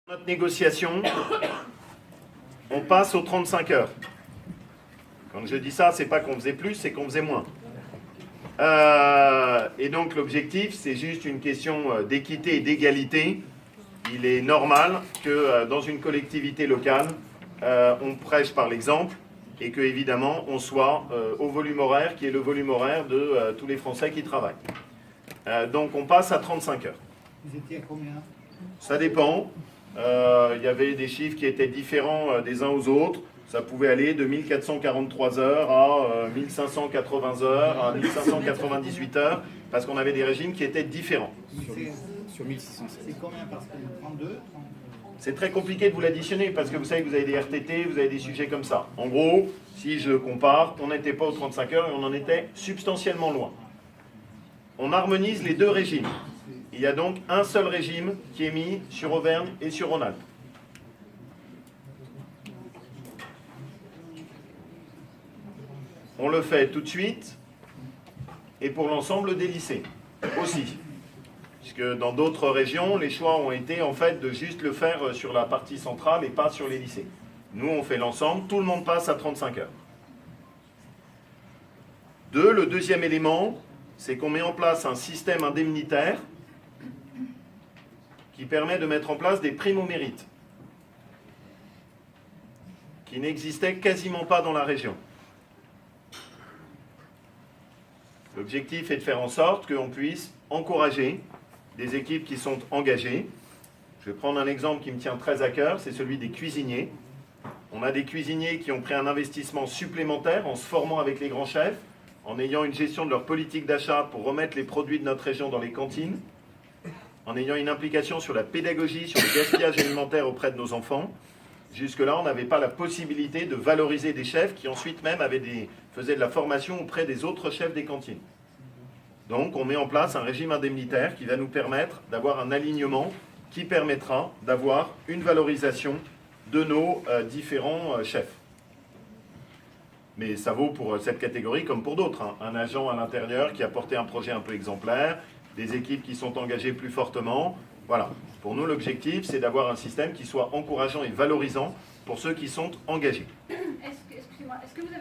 Notre négociation, on passe aux 35 heures. Quand je dis ça, c'est pas qu'on faisait plus, c'est qu'on faisait moins. Et donc l'objectif, c'est juste une question d'équité et d'égalité. Il est normal que dans une collectivité locale, on prêche par l'exemple et que évidemment on soit au volume horaire qui est le volume horaire de tous les Français qui travaillent. Donc on passe à 35 heures. Vous étiez à combien? Ça dépend. Il y avait des chiffres qui étaient différents des uns aux autres. Ça pouvait aller de 1443 heures à 1580 heures, à 1598 heures, parce qu'on avait des régimes qui étaient différents. Sur 1607. C'est combien par semaine? 32? C'est très compliqué de vous l'additionner, parce que vous savez que vous avez des RTT, vous avez des sujets comme ça. En gros, si je compare, on n'était pas aux 35 heures et on en était substantiellement loin. On harmonise les deux régimes. Il y a donc un seul régime qui est mis sur Auvergne et sur Rhône-Alpes. On le fait tout de suite et pour l'ensemble des lycées aussi. Puisque dans d'autres régions, les choix ont été en fait de juste le faire sur la partie centrale et pas sur les lycées. Nous, on fait l'ensemble, tout le monde passe à 35 heures. Le deuxième élément, c'est qu'on met en place un système indemnitaire qui permet de mettre en place des primes au mérite, qui n'existaient quasiment pas dans la région. L'objectif est de faire en sorte qu'on puisse encourager des équipes qui sont engagées. Je vais prendre un exemple qui me tient très à cœur, c'est celui des cuisiniers. On a des cuisiniers qui ont pris un investissement supplémentaire en se formant avec les grands chefs, en ayant une gestion de leur politique d'achat pour remettre les produits de notre région dans les cantines, en ayant une implication sur la pédagogie, sur le gaspillage alimentaire auprès de nos enfants. Jusque-là, on n'avait pas la possibilité de valoriser des chefs qui ensuite même faisaient de la formation auprès des autres chefs des cantines. Donc on met en place un régime indemnitaire qui va nous permettre d'avoir un alignement qui permettra d'avoir une valorisation de nos différents chefs. Mais ça vaut pour cette catégorie comme pour d'autres. Un agent à l'intérieur qui a porté un projet un peu exemplaire, des équipes qui sont engagées plus fortement. Voilà. Pour nous, l'objectif, c'est d'avoir un système qui soit encourageant et valorisant pour ceux qui sont engagés. Excusez-moi, est-ce que vous avez